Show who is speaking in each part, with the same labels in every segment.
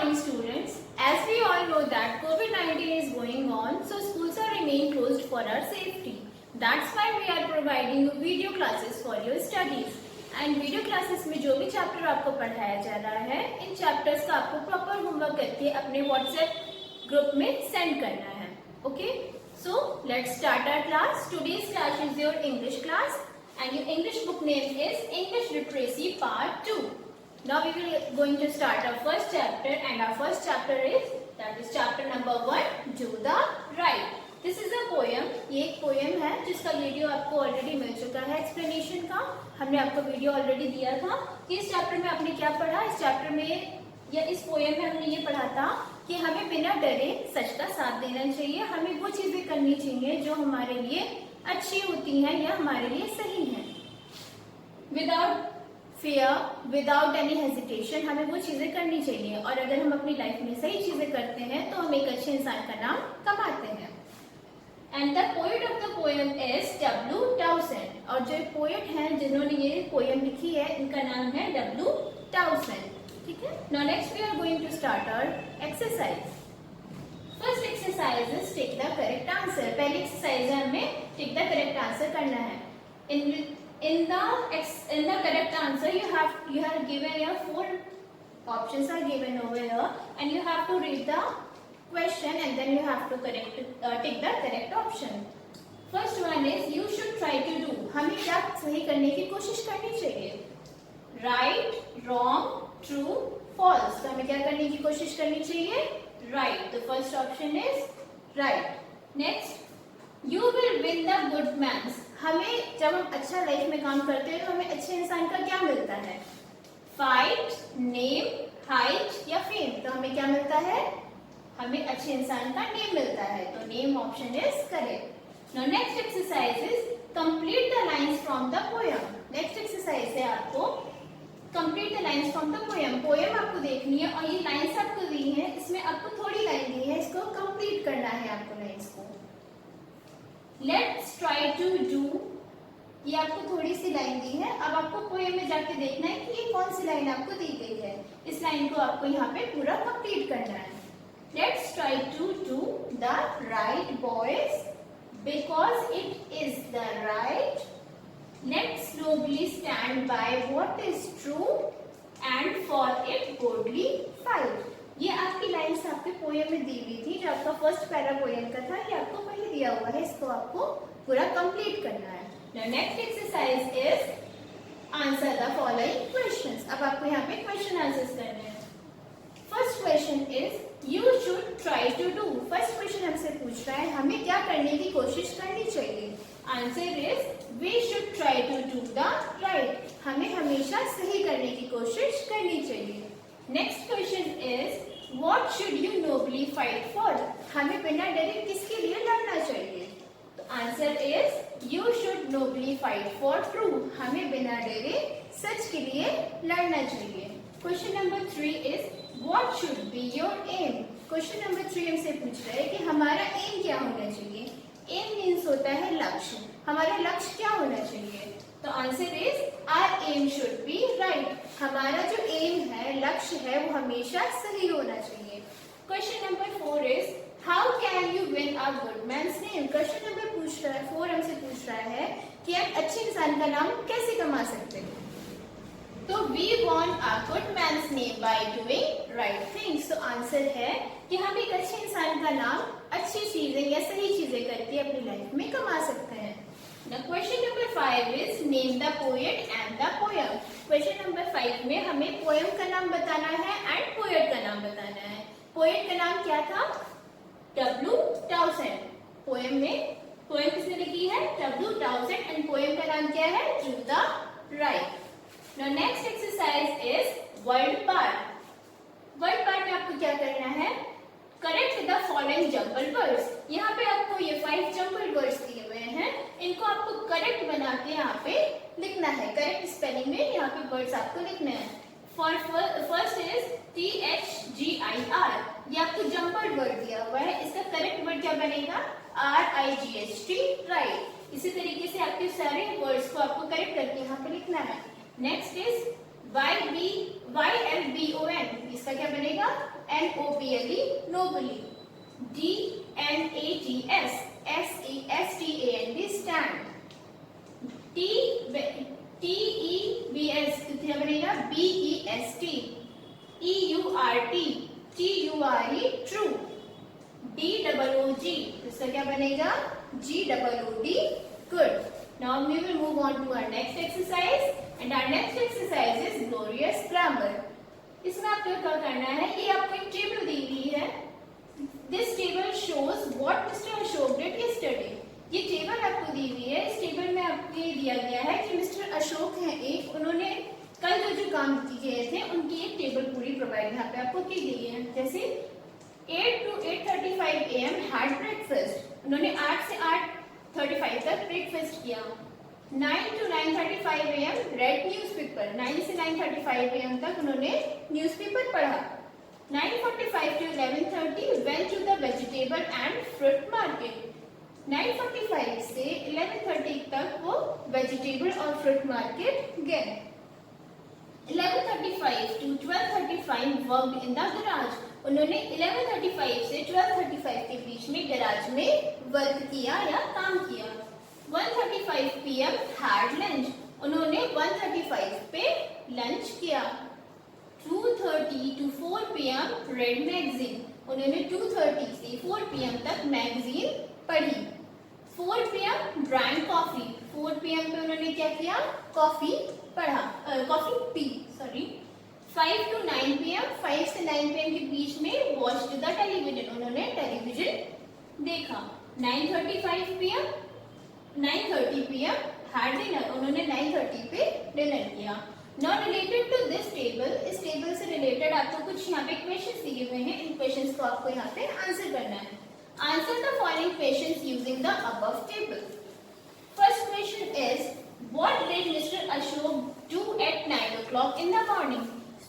Speaker 1: morning students. As we all know that COVID-19 is going on, so schools are remain closed for our safety. That's why we are providing video classes for your studies. And video classes में जो भी chapter आपको पढ़ाया जा रहा है, इन chapters का आपको प्रॉपर होमवर्क करके अपने व्हाट्सएप ग्रुप में सेंड करना है. Okay? So let's start our class. Today's class is your English class, and your English book name is English Literacy Part 2. Now we will going to start our first chapter, and our first chapter is chapter number 1, Do the Right. This is a poem. ये एक poem है जिसका video आपको already मिल चुका है explanation का. हमने आपको वीडियो ऑलरेडी दिया था कि इस चैप्टर में आपने क्या पढ़ा. इस चैप्टर में या इस पोएम में हमने ये पढ़ा था कि हमें बिना डरे सच का साथ देना चाहिए. हमें वो चीजें करनी चाहिए जो हमारे लिए अच्छी होती हैं या हमारे लिए सही हैं. Without fear, without any hesitation हमें वो चीजें करनी चाहिए. और अगर हम अपनी लाइफ में सही चीजें करते हैं तो हम एक अच्छे इंसान का नाम कमाते हैं. And the poet of the poem is W. Townsend. और जो पोएट हैं जिन्होंने ये पोएम लिखी है, इनका नाम है W. Townsend. ठीक है. Now next we are going to start our exercise. First exercise is take the correct answer. पहली एक्सरसाइज है हमें टेक द करेक्ट आंसर करना है. In the correct answer you have given your 4 options are given over here, and you have to read the question and then you have to take the correct option. First one is you should try to do. हमें क्या सही करने की कोशिश करनी चाहिए. Right, wrong, true, false. तो हमें क्या करने की कोशिश करनी चाहिए. Right. The first option is right. Next, you will win the good man's. हमें जब हम अच्छा लाइफ में काम करते हैं तो हमें अच्छे इंसान का क्या मिलता है. फाइट, नेम, हाइट या फेम. तो हमें क्या मिलता है. हमें अच्छे इंसान का नेम मिलता है. तो name option is correct. Now next exercise is complete the lines from the poem. Next exercise है आपको complete the lines from the poem. Poem आपको देखनी है और ये लाइंस आपको दी है, इसमें आपको थोड़ी लाइन दी है, इसको कंप्लीट करना है आपको लाइंस को. Let's try to do. ये आपको थोड़ी सी लाइन दी है. अब आपको पोएम में जाके देखना है कि ये कौन सी लाइन आपको दी गई है. इस लाइन को आपको यहाँ पे पूरा कंप्लीट करना है. Let's try to do the right boys because it is the right. Let's nobly stand by what is true and for it boldly fight. ये आपकी लाइन्स आपके पोएम में दी हुई थी. जो आपका फर्स्ट पैरा पोएम का था, ये आपको पहले दिया हुआ है. इसको आपको पूरा कंप्लीट करना है. Now next exercise is answer the following questions. अब आपको यहाँ पे क्वेश्चन आंसर्स करने हैं. First question is you should try to do. First question हमसे पूछ रहा है हमें क्या करने की कोशिश करनी चाहिए. Answer is we should try to do the right. हमें हमेशा सही करने की कोशिश करनी चाहिए. Next question is what should you nobly fight for. हमें बिना डरे किसके लिए लड़ना चाहिए. तो answer is you should nobly fight for true. हमें बिना डरे सच के लिए लड़ना चाहिए. Question number 3 is what should be your aim. Question number 3 हमसे पूछ रहा है कि हमारा एम क्या होना चाहिए. एम मीन्स होता है लक्ष्य. हमारा लक्ष्य क्या होना चाहिए. तो answer is our aim should be right. हमारा जो एम है, लक्ष्य है, वो हमेशा सही होना चाहिए. Question number 4 is how can you win a good man's name. Question number 4 हमसे पूछ रहा है कि आप अच्छे इंसान का नाम कैसे कमा सकते हैं. तो we want a good man's name by doing right things. तो आंसर है कि हम एक अच्छे इंसान का नाम अच्छी चीजें या सही चीजें करके अपनी लाइफ में कमा सकते हैं. Now question number 5 is name the poet and the poem. Question number 5 में हमें पोएम का नाम बताना है एंड पोएट का नाम बताना है. पोएट का नाम क्या था. W. Townsend. पोएम में पोएम किसने लिखी है. W. Townsend. एंड पोएम का नाम क्या है. Do the Right. Now next exercise is word part. Word part में आपको क्या करना है. Correct the following jumbled words. यहाँ पे आपको ये 5 जम्पल वर्ड्स दिए हुए हैं. इनको आपको करेक्ट बना के यहाँ पे लिखना है. करेक्ट स्पेलिंग में यहाँ पे वर्ड्स आपको लिखने हैं. First is THGIR. ये आपको जम्पल वर्ड दिया हुआ है. इसका करेक्ट वर्ड क्या बनेगा. RIGHT right. इसी तरीके से आपके सारे वर्ड्स को आपको करेक्ट करके यहाँ पे लिखना है. नेक्स्ट इज YLBON, इसका क्या बनेगा? NOBLE, nobly. DNATS, STAND, stand. TEBS क्या बनेगा? BEST. EURT, TURE, true. DOOG, इसका क्या बनेगा? GOOD, good. Now we will move on to our next exercise, and our next exercise is glorious grammar. इसमें आपको क्या करना है? ये आपको एक टेबल दी हुई है. This table shows what Mr. Ashok did yesterday. ये टेबल आपको दी हुई है. इस टेबल में आपको ये दिया गया है कि मिस्टर अशोक हैं एक, उन्होंने कल जो काम किए थे उनकी एक टेबल पूरी प्रोवाइड यहाँ पे आपको की गई है. जैसे 8 to 8:35 AM had breakfast. उन्होंने 8 से 8:35 तक ब्रेकफास्ट किया. 9 to 9:35 AM read newspaper. 9 से 9:35 AM तक उन्होंने न्यूज़पेपर पढ़ा. 9:45 to 11:30 went to the vegetable and fruit market. 9:45 से 11:30 तक वो वेजिटेबल और फ्रूट मार्केट गए. 11:35 to 12:35 worked in the garage. उन्होंने 11:35 से 12:35 के बीच में गैराज में वर्क किया या काम किया. 1:35 PM had lunch. उन्होंने 1:35 पे लंच किया. 2:30 to 4 PM read magazine. उन्होंने 2:30 से 4 PM तक मैगजीन पढ़ी. 4 PM drank coffee. 4 PM पे उन्होंने क्या किया? Coffee P. 5 to 9 PM, 5 से 9 PM के बीच में watched the television. उन्होंने टेलीविजन देखा. 9:35 PM had dinner. उन्होंने 9:30 पे डिनर किया. Now related to this table, इस टेबल से रिलेटेड आपको कुछ यहाँ पे क्वेश्चंस दिए हुए हैं. इन क्वेश्चंस को आपको यहाँ पे आंसर करना है. Answer the following questions using the above table. First question is, what did Mr. Ashok do at 9 o'clock in the morning?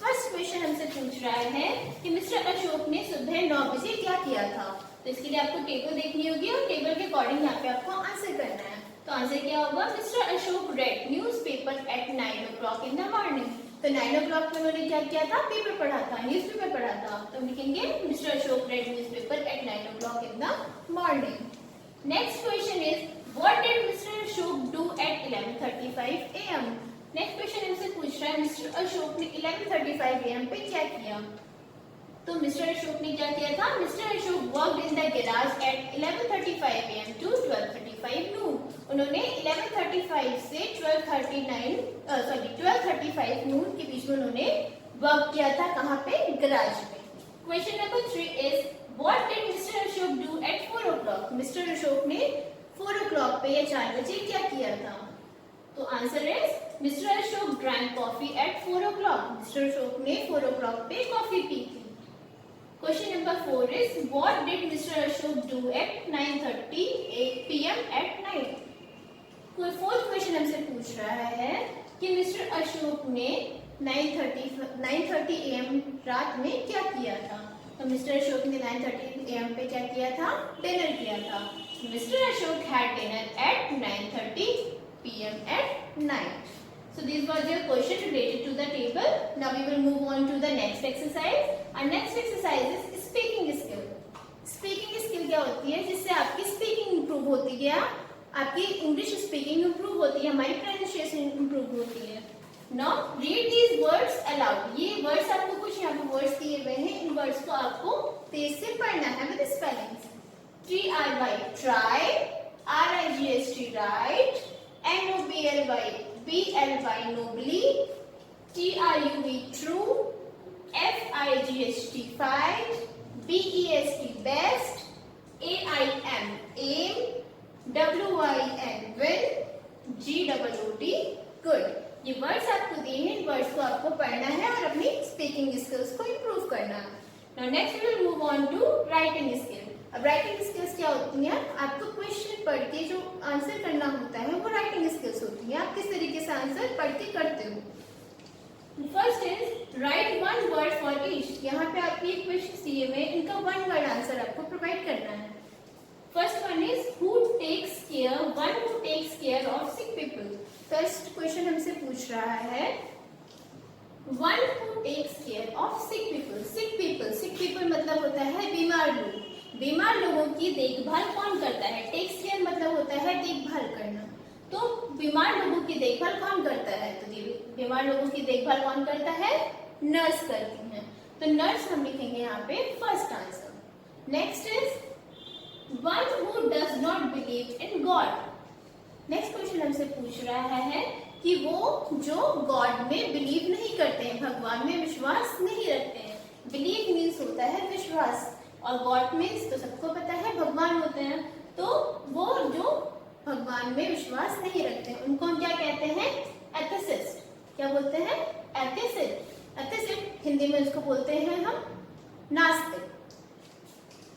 Speaker 1: First question हमसे पूछ रहा है कि मिस्टर अशोक ने सुबह 9 बजे क्या किया था. तो इसके लिए आपको टेबल देखनी होगी और टेबल के अकॉर्डिंग यहाँ पे आपको आंसर करना है. तो आंसर क्या होगा? Mister Ashok read newspaper at 9 o'clock in the morning. तो 9 o'clock में उन्होंने क्या किया था? पेपर पढ़ा था, न्यूज़पेपर पढ़ा था. तो हम लिखेंगे mister Ashok read newspaper at 9 o'clock in the morning. Next question is, what did Mr. Ashok do at 11:35 AM? Next question हमसे पूछ रहा है मिस्टर अशोक ने 11:35 AM पे क्या किया. तो मिस्टर अशोक ने क्या किया था? Mister Ashok worked in the garage at 11:35 AM to 12:35 noon. उन्होंने 11:35 से 12:35 noon के बीच में उन्होंने वर्क किया था. कहाँ पे? गैराज पे. Question number 3 is, what did Mister Ashok do eight 4 o'clock? Mister Ashok ने 4 o'clock पे या 4 बजे क्या किया था? तो answer is Mister Ashok drank coffee at 4 o'clock. Mister Ashok ने 4 o'clock पे कॉफी पी थी. Question number 4 is, what did Mister Ashok do at 9:30 PM at night? कोई फोर्थ क्वेश्चन हमसे पूछ रहा है कि मिस्टर अशोक ने 9:30 AM रात में क्या किया था. तो मिस्टर अशोक ने 9:30 AM पे क्या किया था? डिनर किया था. Mister Ashok had dinner eight 9:30 PM at night. So these were the questions related to the table. Now we will move on to the next exercise. Our next exercise is speaking skill. Speaking skill क्या होती है? जिससे आपकी speaking improve होती है, आपकी English speaking improve होती है, हमारी प्रोनाउंसिएशन इंप्रूव होती है. Now read these words aloud. ये वर्ड्स आपको कुछ यहाँ पे वर्ड्स दिए हुए हैं. इन वर्ड्स को आपको तेज से पढ़ना है with spellings. TRY try, RIGST right, NOBLY nobly, TRUV true, FIGHT fight, BEST best, AIM aim, WIN win, GOOD good. ये वर्ड्स आपको दिए हैं. इन वर्ड्स को आपको पढ़ना है और अपनी स्पीकिंग स्किल्स को इम्प्रूव करना है. Now next we will move on to writing skill. अब राइटिंग स्किल्स क्या होती हैं? आपको क्वेश्चन पढ़ के जो आंसर करना होता है वो राइटिंग स्किल्स होती है. आप किस तरीके से आंसर पढ़ के करते हो. First is right 1 word for each. यहाँ पे आपके क्वेश्चन दिए हुए, इनका 1 word आंसर आपको प्रोवाइड करना है. First one is who takes care of sick people. First question हमसे पूछ रहा है one who takes care of sick people. Sick people मतलब होता है बीमार लोग। बीमार लोगों की देखभाल कौन करता है? टेक्स केयर मतलब होता है देखभाल करना। तो बीमार लोगों की देखभाल कौन करता है? तो बीमार लोगों की देखभाल कौन करता है? नर्स करती है। तो नर्स हम लिखेंगे यहाँ पे first answer. Next is one who does not believe in God. Next question हमसे पूछ रहा है कि वो जो गॉड में बिलीव नहीं करते हैं, भगवान में विश्वास नहीं रखते हैं। बिलीव मीन्स होता है विश्वास, और गॉड मीन्स तो सबको पता है भगवान होते हैं। तो वो जो भगवान में विश्वास नहीं रखते हैं उनको हम क्या कहते हैं? एथिसिस्ट। क्या बोलते हैं? एथिसिस्ट। एथिसिस्ट हिंदी में उसको बोलते हैं हम नास्तिक।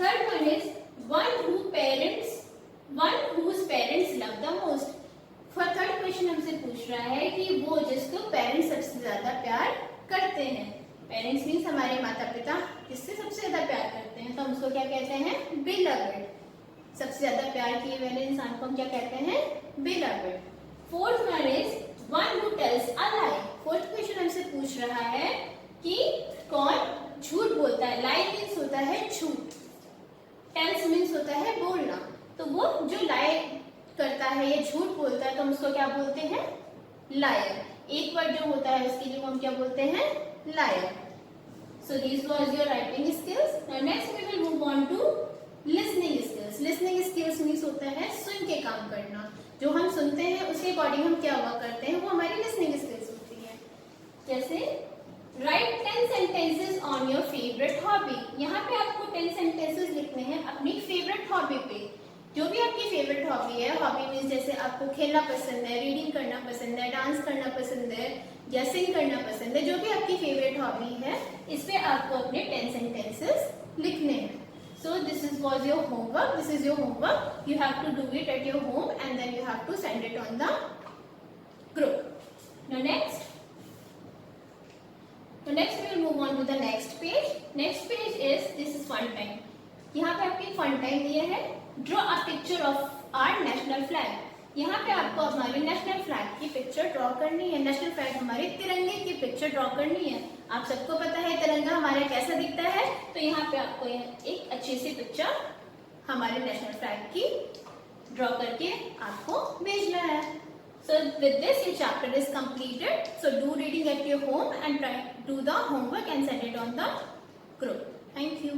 Speaker 1: Third one is one whose parents love the most। Third question हमसे पूछ रहा है कि वो जिसको पेरेंट्स सबसे ज्यादा प्यार करते हैं। पेरेंट्स मीन्स हमारे माता पिता किससे सबसे ज्यादा प्यार करते हैं? तो हम उसको क्या कहते हैं? बिलवड। सबसे ज्यादा प्यार किए वाले इंसान को हम क्या कहते हैं? Beloved. Fourth one is one who tells a lie. Fourth question हमसे पूछ रहा है कि कौन झूठ बोलता है? लाई मीन्स होता है झूठ, टेल्स मीन्स होता है बोलना। तो वो जो लाई करता है या झूठ बोलता है तो हम उसको क्या बोलते हैं? लायर। एक वर्ड जो होता है उसके लिए हम क्या बोलते हैं? Liar. So this was your writing skills. Now next we will move on to listening skills. Listening skills means होता है सुन के काम करना। जो हम सुनते हैं उसके अकॉर्डिंग हम क्या हुआ करते हैं, वो हमारी लिसनिंग स्किल्स होती है। जैसे right 10 sentences on your favourite hobby. यहाँ पे आपको 10 सेंटेंसेस लिखने हैं अपनी फेवरेट हॉबी पे। जो भी आपकी फेवरेट हॉबी है, हॉबी मीन्स जैसे आपको खेलना पसंद है, रीडिंग करना पसंद है, डांस करना पसंद है या सिंग करना पसंद है, जो भी आपकी फेवरेट हॉबी है इस पे आपको अपने 10 सेंटेंसेस लिखने हैं। So this was your homework. This is your homework. You have to do it at your home and then you have to send it on the group. Now next we will move on to the next page. Next page is this is fun time. यहाँ पे आपके fun time दिया है draw a picture of our national flag. यहाँ पे आपको हमारे national flag की पिक्चर ड्रॉ करनी है। नेशनल फ्लैग हमारे तिरंगे की पिक्चर ड्रॉ करनी है। आप सबको पता है तिरंगा हमारा कैसा दिखता है, तो यहाँ पे आपको एक अच्छी सी पिक्चर हमारे नेशनल फ्लैग की ड्रॉ करके आपको भेजना है। So with this your chapter is completed. So do reading at your home and try do the homework and send it on the group. Thank you.